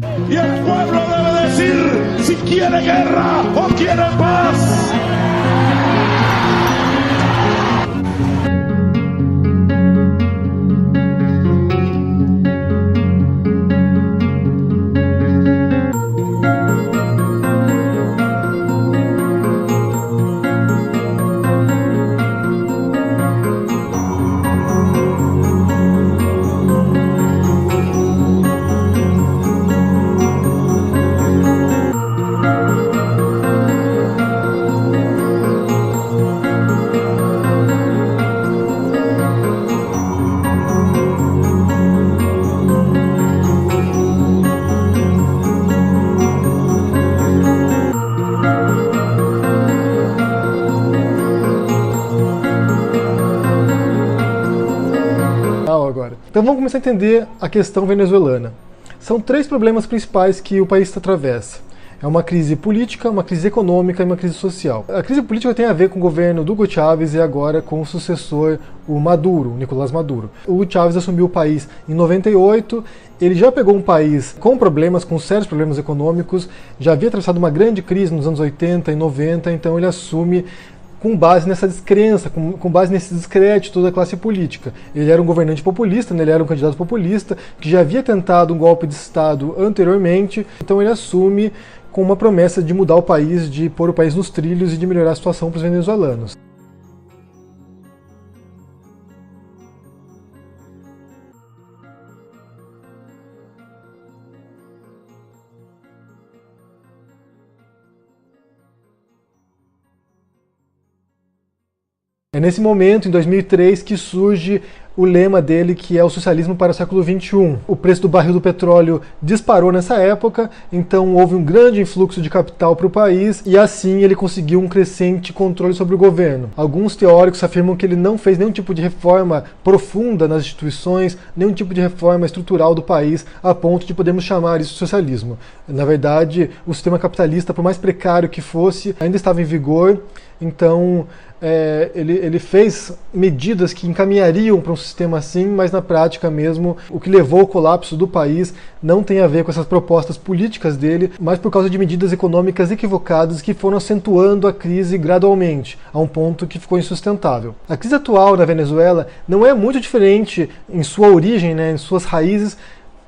Y el pueblo debe decir si quiere guerra o quiere paz. Agora. Então vamos começar a entender a questão venezuelana. São três problemas principais que o país atravessa. É uma crise política, uma crise econômica e uma crise social. A crise política tem a ver com o governo do Hugo Chávez e agora com o sucessor, o Maduro, o Nicolás Maduro. O Hugo Chávez assumiu o país em 98, ele já pegou um país com problemas, com sérios problemas econômicos, já havia atravessado uma grande crise nos anos 80 e 90, então ele assume com base nessa descrença, com base nesse descrédito da classe política. Ele era um governante populista, né? Ele era um candidato populista, que já havia tentado um golpe de Estado anteriormente, então ele assume com uma promessa de mudar o país, de pôr o país nos trilhos e de melhorar a situação para os venezuelanos. É nesse momento, em 2003, que surge o lema dele, que é o socialismo para o século XXI. O preço do barril do petróleo disparou nessa época, então houve um grande influxo de capital para o país e assim ele conseguiu um crescente controle sobre o governo. Alguns teóricos afirmam que ele não fez nenhum tipo de reforma profunda nas instituições, nenhum tipo de reforma estrutural do país, a ponto de podermos chamar isso de socialismo. Na verdade, o sistema capitalista, por mais precário que fosse, ainda estava em vigor, então ele fez medidas que encaminhariam para um sistema assim, mas na prática mesmo, o que levou ao colapso do país não tem a ver com essas propostas políticas dele, mas por causa de medidas econômicas equivocadas que foram acentuando a crise gradualmente, a um ponto que ficou insustentável. A crise atual na Venezuela não é muito diferente em sua origem, né, em suas raízes,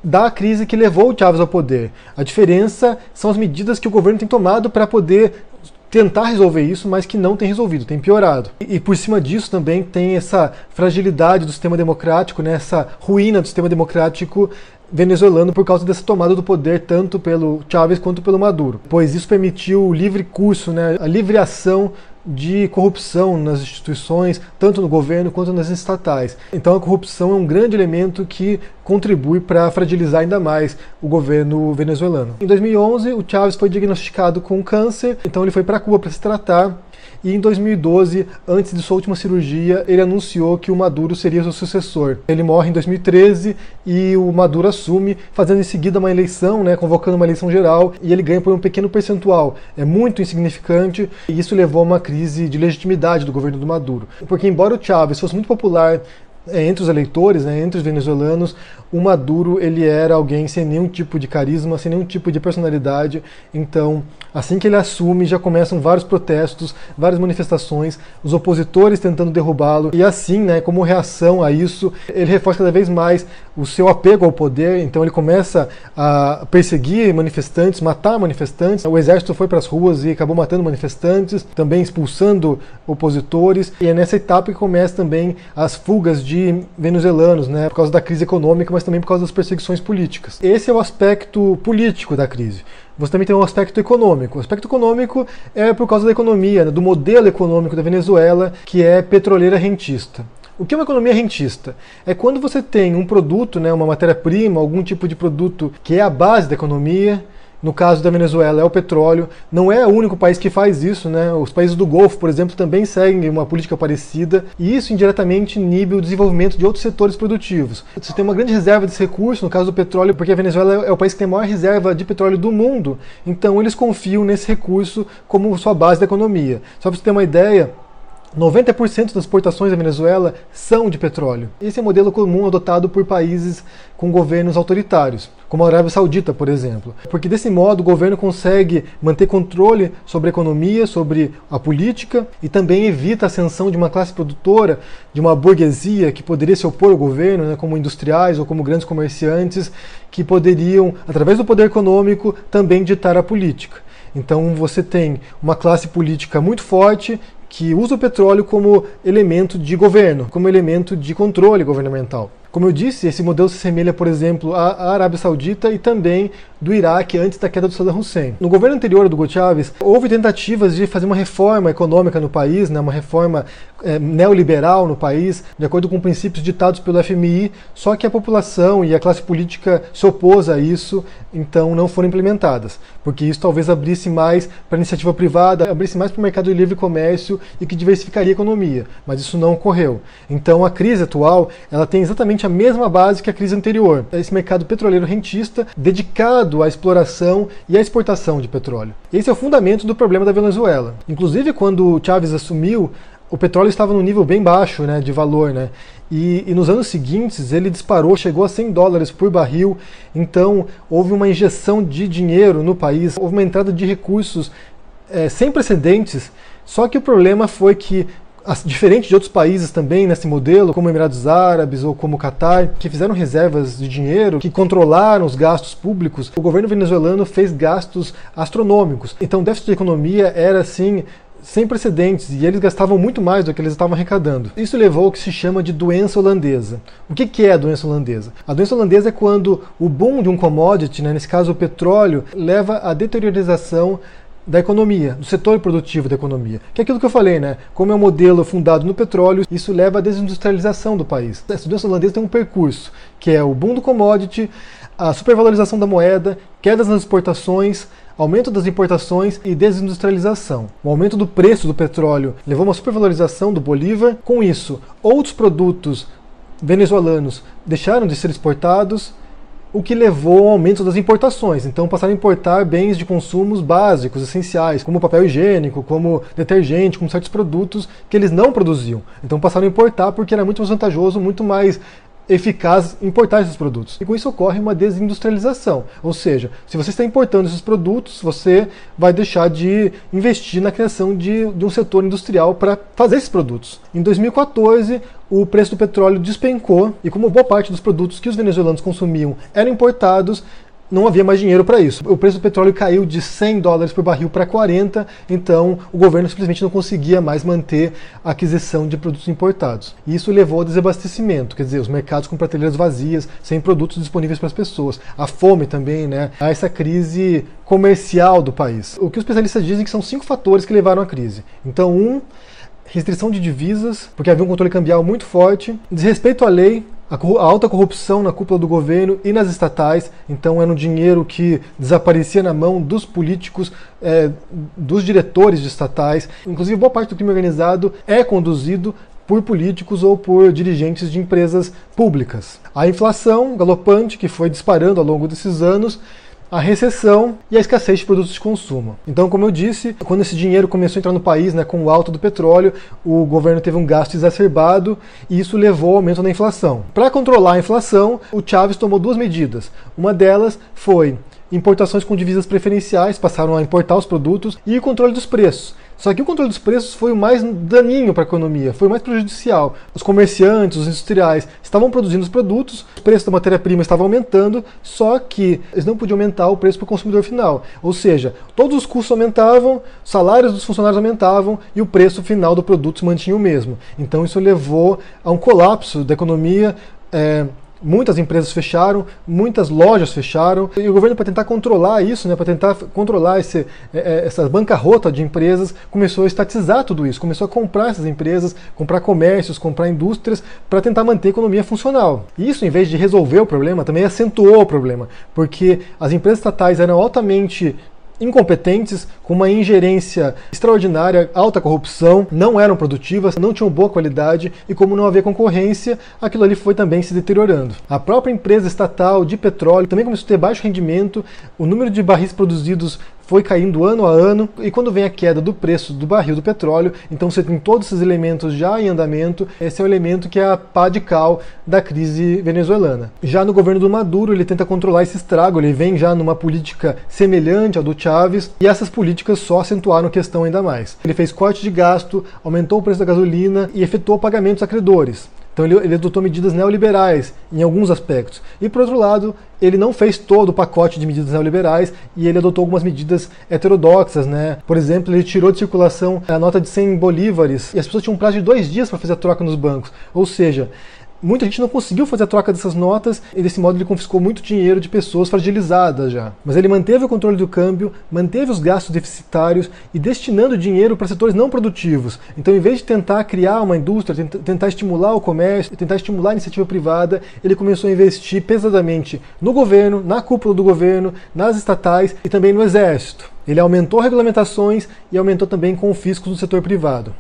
da crise que levou o Chávez ao poder. A diferença são as medidas que o governo tem tomado para poder tentar resolver isso, mas que não tem resolvido, tem piorado. E por cima disso também tem essa fragilidade do sistema democrático, né, essa ruína do sistema democrático venezuelano por causa dessa tomada do poder tanto pelo Chávez quanto pelo Maduro, pois isso permitiu o livre curso, né, a livre ação de corrupção nas instituições, tanto no governo quanto nas estatais. Então a corrupção é um grande elemento que contribui para fragilizar ainda mais o governo venezuelano. Em 2011, o Chávez foi diagnosticado com câncer, então ele foi para Cuba para se tratar. E em 2012, antes de sua última cirurgia, ele anunciou que o Maduro seria seu sucessor. Ele morre em 2013 e o Maduro assume, fazendo em seguida uma eleição, né, convocando uma eleição geral, e ele ganha por um pequeno percentual. É muito insignificante e isso levou a uma crise de legitimidade do governo do Maduro. Porque embora o Chávez fosse muito popular entre os eleitores, né, entre os venezuelanos, o Maduro ele era alguém sem nenhum tipo de carisma, sem nenhum tipo de personalidade. Então, assim que ele assume, já começam vários protestos, várias manifestações, os opositores tentando derrubá-lo. E assim, né, como reação a isso, ele reforça cada vez mais o seu apego ao poder. Então ele começa a perseguir manifestantes, matar manifestantes. O exército foi para as ruas e acabou matando manifestantes, também expulsando opositores. E é nessa etapa que começa também as fugas de venezuelanos, né, por causa da crise econômica, mas também por causa das perseguições políticas. Esse é o aspecto político da crise. Você também tem um aspecto econômico. O aspecto econômico é por causa da economia, né, do modelo econômico da Venezuela, que é petroleira rentista. O que é uma economia rentista? É quando você tem um produto, né, uma matéria-prima, algum tipo de produto que é a base da economia. No caso da Venezuela é o petróleo, não é o único país que faz isso, né? Os países do Golfo, por exemplo, também seguem uma política parecida e isso indiretamente inibe o desenvolvimento de outros setores produtivos. Você tem uma grande reserva desse recurso, no caso do petróleo, porque a Venezuela é o país que tem a maior reserva de petróleo do mundo, então eles confiam nesse recurso como sua base da economia. Só para você ter uma ideia, 90% das exportações da Venezuela são de petróleo. Esse é o modelo comum adotado por países com governos autoritários, como a Arábia Saudita, por exemplo. Porque desse modo o governo consegue manter controle sobre a economia, sobre a política e também evita a ascensão de uma classe produtora, de uma burguesia que poderia se opor ao governo, né, como industriais ou como grandes comerciantes, que poderiam, através do poder econômico, também ditar a política. Então você tem uma classe política muito forte que usa o petróleo como elemento de governo, como elemento de controle governamental. Como eu disse, esse modelo se assemelha, por exemplo, à Arábia Saudita e também do Iraque antes da queda do Saddam Hussein. No governo anterior do Hugo Chávez, houve tentativas de fazer uma reforma econômica no país, né, uma reforma neoliberal no país, de acordo com princípios ditados pelo FMI, só que a população e a classe política se opôs a isso, então não foram implementadas, porque isso talvez abrisse mais para a iniciativa privada, abrisse mais para o mercado de livre comércio e que diversificaria a economia, mas isso não ocorreu. Então a crise atual, ela tem exatamente a mesma base que a crise anterior. Esse mercado petroleiro rentista dedicado à exploração e à exportação de petróleo. Esse é o fundamento do problema da Venezuela. Inclusive, quando o Chávez assumiu, o petróleo estava num nível bem baixo, né, de valor, né? E nos anos seguintes ele disparou, chegou a $100 por barril, então houve uma injeção de dinheiro no país, houve uma entrada de recursos sem precedentes, só que o problema foi que, diferente de outros países também nesse modelo, como Emirados Árabes ou como Catar, que fizeram reservas de dinheiro, que controlaram os gastos públicos, o governo venezuelano fez gastos astronômicos. Então o déficit de economia era assim sem precedentes, e eles gastavam muito mais do que eles estavam arrecadando. Isso levou ao que se chama de doença holandesa. O que é a doença holandesa? A doença holandesa é quando o boom de um commodity, né, nesse caso o petróleo, leva à deteriorização da economia, do setor produtivo da economia. Que é aquilo que eu falei, né? Como é um modelo fundado no petróleo, isso leva à desindustrialização do país. Essa doença holandesa tem um percurso, que é o boom do commodity, a supervalorização da moeda, quedas nas exportações, aumento das importações e desindustrialização. O aumento do preço do petróleo levou a uma supervalorização do bolívar. Com isso, outros produtos venezuelanos deixaram de ser exportados, o que levou ao aumento das importações. Então passaram a importar bens de consumos básicos, essenciais, como papel higiênico, como detergente, como certos produtos que eles não produziam. Então passaram a importar porque era muito mais vantajoso, muito mais eficaz importar esses produtos. E com isso ocorre uma desindustrialização. Ou seja, se você está importando esses produtos, você vai deixar de investir na criação de um setor industrial para fazer esses produtos. Em 2014, o preço do petróleo despencou e como boa parte dos produtos que os venezuelanos consumiam eram importados, não havia mais dinheiro para isso. O preço do petróleo caiu de $100 por barril para 40, então o governo simplesmente não conseguia mais manter a aquisição de produtos importados. E isso levou ao desabastecimento, quer dizer, os mercados com prateleiras vazias, sem produtos disponíveis para as pessoas. A fome também, né? A essa crise comercial do país. O que os especialistas dizem que são 5 fatores que levaram à crise. Então, restrição de divisas, porque havia um controle cambial muito forte, desrespeito à lei, a alta corrupção na cúpula do governo e nas estatais, então era um dinheiro que desaparecia na mão dos políticos, dos diretores de estatais. Inclusive, boa parte do crime organizado é conduzido por políticos ou por dirigentes de empresas públicas. A inflação galopante, que foi disparando ao longo desses anos, a recessão e a escassez de produtos de consumo. Então, como eu disse, quando esse dinheiro começou a entrar no país, né, com o alto do petróleo, o governo teve um gasto exacerbado e isso levou ao aumento da inflação. Para controlar a inflação, o Chávez tomou 2 medidas. Uma delas foi importações com divisas preferenciais, passaram a importar os produtos, e o controle dos preços. Só que o controle dos preços foi o mais daninho para a economia, foi o mais prejudicial. Os comerciantes, os industriais estavam produzindo os produtos, o preço da matéria-prima estava aumentando, só que eles não podiam aumentar o preço para o consumidor final. Ou seja, todos os custos aumentavam, os salários dos funcionários aumentavam e o preço final do produto se mantinha o mesmo. Então isso levou a um colapso da economia. Muitas empresas muitas lojas fecharam, e o governo, para tentar controlar isso, né, para tentar controlar essa bancarrota de empresas, começou a estatizar tudo isso, começou a comprar essas empresas, comprar comércios, comprar indústrias, para tentar manter a economia funcional. E isso, em vez de resolver o problema, também acentuou o problema, porque as empresas estatais eram altamente incompetentes, com uma ingerência extraordinária, alta corrupção, não eram produtivas, não tinham boa qualidade e como não havia concorrência, aquilo ali foi também se deteriorando. A própria empresa estatal de petróleo também começou a ter baixo rendimento, o número de barris produzidos foi caindo ano a ano, e quando vem a queda do preço do barril do petróleo, então você tem todos esses elementos já em andamento. Esse é o elemento que é a pá de cal da crise venezuelana. Já no governo do Maduro, ele tenta controlar esse estrago, ele vem já numa política semelhante à do Chávez, e essas políticas só acentuaram a questão ainda mais. Ele fez corte de gasto, aumentou o preço da gasolina e efetuou pagamentos a credores. Então ele adotou medidas neoliberais em alguns aspectos. E por outro lado, ele não fez todo o pacote de medidas neoliberais e ele adotou algumas medidas heterodoxas, né? Por exemplo, ele tirou de circulação a nota de 100 bolívares e as pessoas tinham um prazo de 2 dias para fazer a troca nos bancos. Ou seja, muita gente não conseguiu fazer a troca dessas notas e desse modo ele confiscou muito dinheiro de pessoas fragilizadas já. Mas ele manteve o controle do câmbio, manteve os gastos deficitários e destinando dinheiro para setores não produtivos. Então, em vez de tentar criar uma indústria, tentar estimular o comércio, tentar estimular a iniciativa privada, ele começou a investir pesadamente no governo, na cúpula do governo, nas estatais e também no exército. Ele aumentou regulamentações e aumentou também confiscos do setor privado.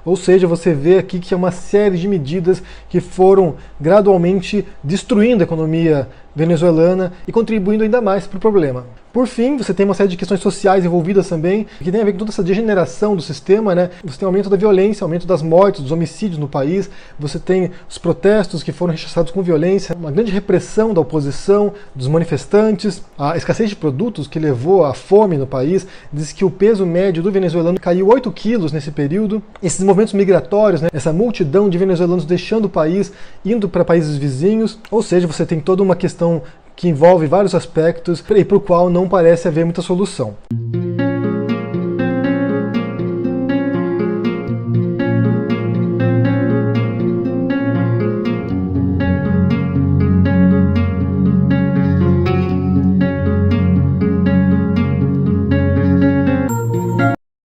Ou seja, você vê aqui que é uma série de medidas que foram gradualmente destruindo a economia venezuelana e contribuindo ainda mais para o problema. Por fim, você tem uma série de questões sociais envolvidas também, que tem a ver com toda essa degeneração do sistema, né? Você tem aumento da violência, aumento das mortes, dos homicídios no país, você tem os protestos que foram rechaçados com violência, uma grande repressão da oposição, dos manifestantes, a escassez de produtos que levou à fome no país. Diz que o peso médio do venezuelano caiu 8 quilos nesse período. Esses movimentos migratórios, né? Essa multidão de venezuelanos deixando o país, indo para países vizinhos, ou seja, você tem toda uma questão que envolve vários aspectos e para o qual não parece haver muita solução.